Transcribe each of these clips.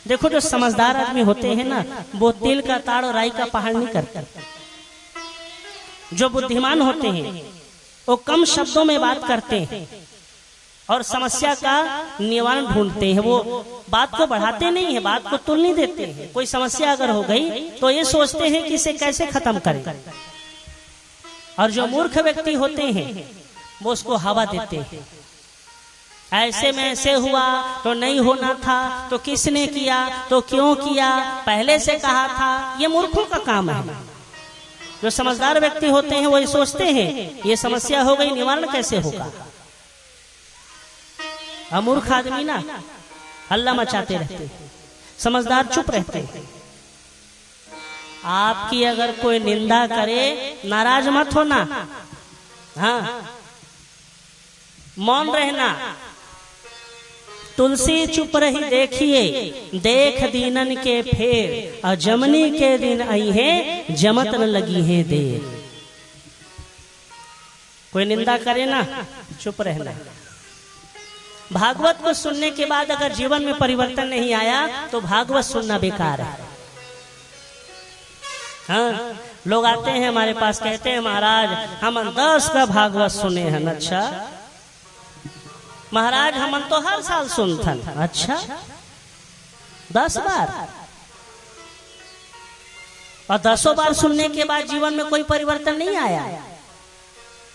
देखो जो समझदार आदमी होते हैं ना, वो तिल का ताड़ और राई का पहाड़ नहीं करते। जो बुद्धिमान होते हैं वो कम शब्दों में बात करते हैं और समस्या का निवारण ढूंढते हैं। वो बात को बढ़ाते नहीं है, बात को तुल नहीं देते हैं। कोई समस्या अगर हो गई तो ये सोचते हैं कि इसे कैसे खत्म करें। और जो मूर्ख व्यक्ति होते हैं वो उसको हवा देते हैं। ऐसे में ऐसे हुआ तो नहीं होना था, तो किसने किया, तो क्यों किया, पहले से कहा था। ये मूर्खों का काम है। जो समझदार व्यक्ति होते हैं वो ये सोचते हैं ये समस्या हो गई, निवारण कैसे होगा। अमूर्ख आदमी ना हल्ला मचाते रहते हैं, समझदार चुप रहते हैं। आपकी अगर कोई निंदा करे नाराज मत होना, हाँ मौन रहना। तुलसी चुप रही देखिए, देख दीनन के फेर, और जमनी के दिन आई है, जमत न लगी है देर। कोई निंदा करे ना चुप रहना। भागवत को सुनने के बाद अगर जीवन में परिवर्तन नहीं आया तो भागवत सुनना बेकार है। हाँ, लोग आते हैं हमारे पास, कहते हैं महाराज हम 10 का भागवत सुने हैं। अच्छा महाराज हम तो हर साल सुनथन। अच्छा 10 बार, और 10 बार सुनने के बाद जीवन में कोई परिवर्तन नहीं आया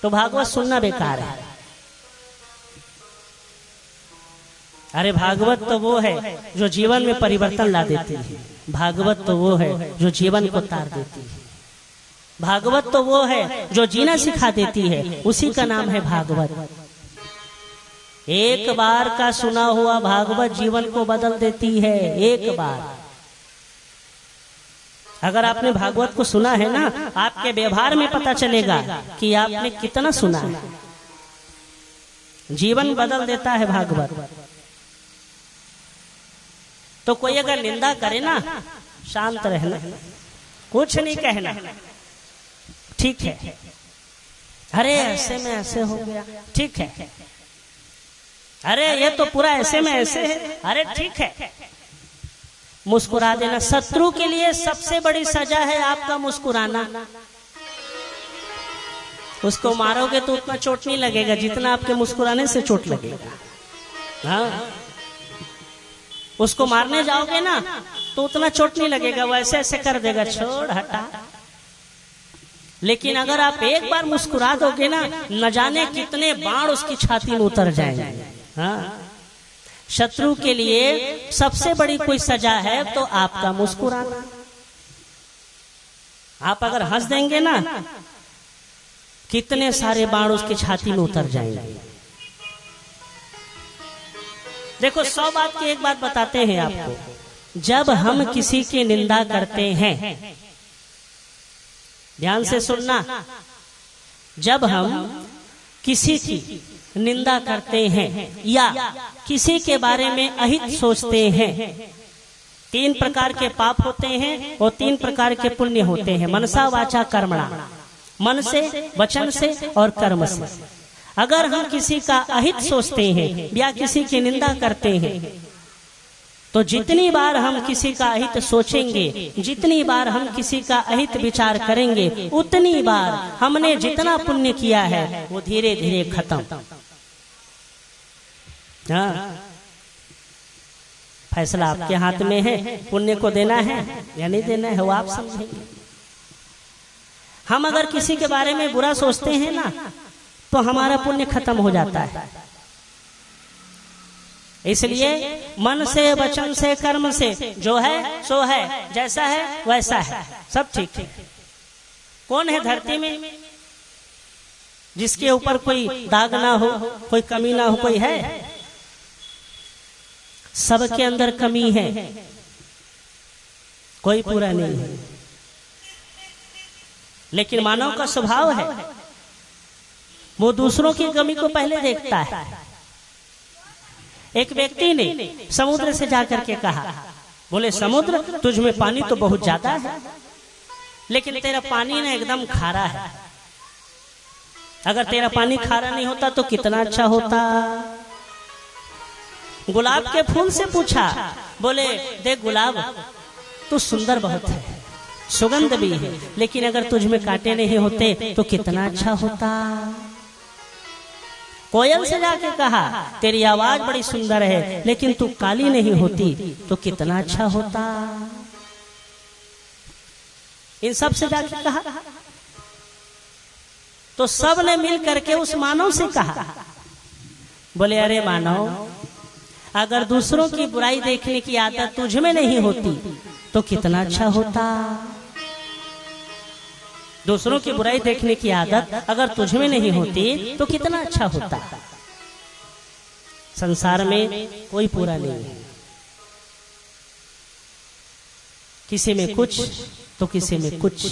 तो भागवत सुनना बेकार है। अरे भागवत तो वो है जो जीवन में परिवर्तन ला देती है। भागवत तो वो है जो जीवन को तार देती है। भागवत तो वो है जो जीना सिखा देती है, उसी का नाम है भागवत। एक बार का सुना हुआ भागवत जीवन को बदल देती है। एक बार अगर आपने भागवत को सुना है ना, आपके व्यवहार में पता चलेगा कि आपने कितना सुना है। जीवन बदल देता है भागवत। तो कोई अगर निंदा करे ना, शांत रहना, कुछ नहीं कहना, ठीक है। अरे ऐसे में ऐसे हो गया, ठीक है। अरे ये तो पूरा ऐसे में ऐसे है, अरे ठीक है। मुस्कुरा देना। शत्रु के लिए सबसे बड़ी सजा है आपका मुस्कुराना। उसको मारोगे तो उतना चोट नहीं लगेगा जितना आपके मुस्कुराने से चोट लगेगा। हाँ, उसको मारने जाओगे ना तो उतना चोट नहीं लगेगा, वो ऐसे ऐसे कर देगा, छोड़ हटा। लेकिन अगर आप एक बार मुस्कुरा दोगे ना, न जाने कितने बाण उसकी छाती में उतर जाएंगे। हाँ, शत्रु के लिए सबसे बड़ी कोई सजा है तो आपका मुस्कुराना। आप अगर हंस देंगे ना, कितने सारे बाण उसकी छाती में उतर जाएंगे। देखो 100 बात की एक बात बताते हैं आपको। जब हम किसी की निंदा करते हैं, ध्यान से सुनना, जब हम किसी की निंदा करते हैं या किसी के बारे में अहित सोचते हैं, 3 प्रकार के पाप होते हैं और 3 प्रकार के पुण्य होते हैं। मनसा वाचा कर्मणा, मन से, वचन से और कर्म से। अगर हम किसी का अहित सोचते हैं या किसी की निंदा करते हैं तो जितनी बार हम किसी का अहित सोचेंगे, जितनी बार हम किसी का अहित विचार करेंगे, उतनी बार हमने जितना पुण्य किया है वो धीरे धीरे खत्म। हाँ, फैसला आपके हाथ में है, पुण्य को देना है या नहीं देना है वो आप समझेंगे। हम अगर किसी के बारे में बुरा सोचते हैं ना तो हमारा पुण्य खत्म हो जाता है। इसलिए मन से, वचन से, कर्म से जो है सो है, जैसा है वैसा है, सब ठीक है। कौन है धरती में जिसके ऊपर कोई दाग ना हो, कोई कमी ना हो? कोई है? सबके अंदर कमी है, कोई पूरा नहीं है। लेकिन मानव का स्वभाव है वो दूसरों की कमी को पहले देखता है। एक व्यक्ति ने समुद्र से जाकर के कहा, बोले समुद्र तुझ में पानी तो बहुत ज्यादा है, लेकिन तेरा पानी ना एकदम खारा है। अगर तेरा पानी खारा नहीं होता तो कितना अच्छा होता। गुलाब के फूल से पूछा, बोले देख गुलाब तू सुंदर बहुत है, सुगंध भी है, लेकिन अगर तुझ में कांटे नहीं होते तो कितना अच्छा होता। कोयल से जाके कहा, तेरी आवाज बड़ी सुंदर है, लेकिन तू काली नहीं होती तो कितना अच्छा होता। इन सब से जाके कहा तो सब ने मिल करके उस मानव से कहा, बोले अरे मानव, अगर दूसरों की बुराई देखने की आदत तुझ में नहीं होती तो कितना अच्छा होता। दूसरों की बुराई देखने की आदत अगर तुझ में नहीं होती तो कितना अच्छा होता। संसार में कोई पूरा नहीं है, किसी में कुछ तो किसी में कुछ।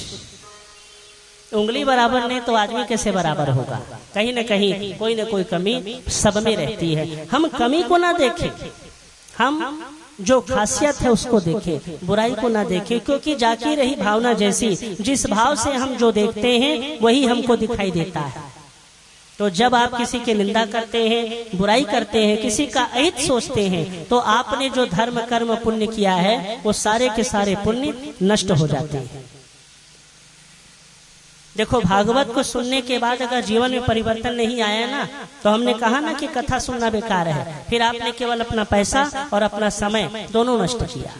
उंगली बराबर नहीं तो आदमी कैसे बराबर होगा? कहीं न कहीं कोई न कोई कमी सब में रहती है। हम कमी को ना देखें, हम जो खासियत है उसको देखें, बुराई को ना देखें, क्योंकि जाकी रही भावना जैसी, जिस भाव से हम जो देखते हैं वही हमको दिखाई देता है। तो जब आप किसी की निंदा करते हैं, बुराई करते हैं, किसी का अहित सोचते हैं, तो आपने जो धर्म कर्म पुण्य किया है वो सारे के सारे पुण्य नष्ट हो जाते हैं। देखो, भागवत को सुनने के बाद अगर जीवन में परिवर्तन नहीं आया ना, तो हमने कहा ना कि कथा सुनना बेकार है, फिर आपने केवल अपना पैसा और अपना समय दोनों नष्ट किया।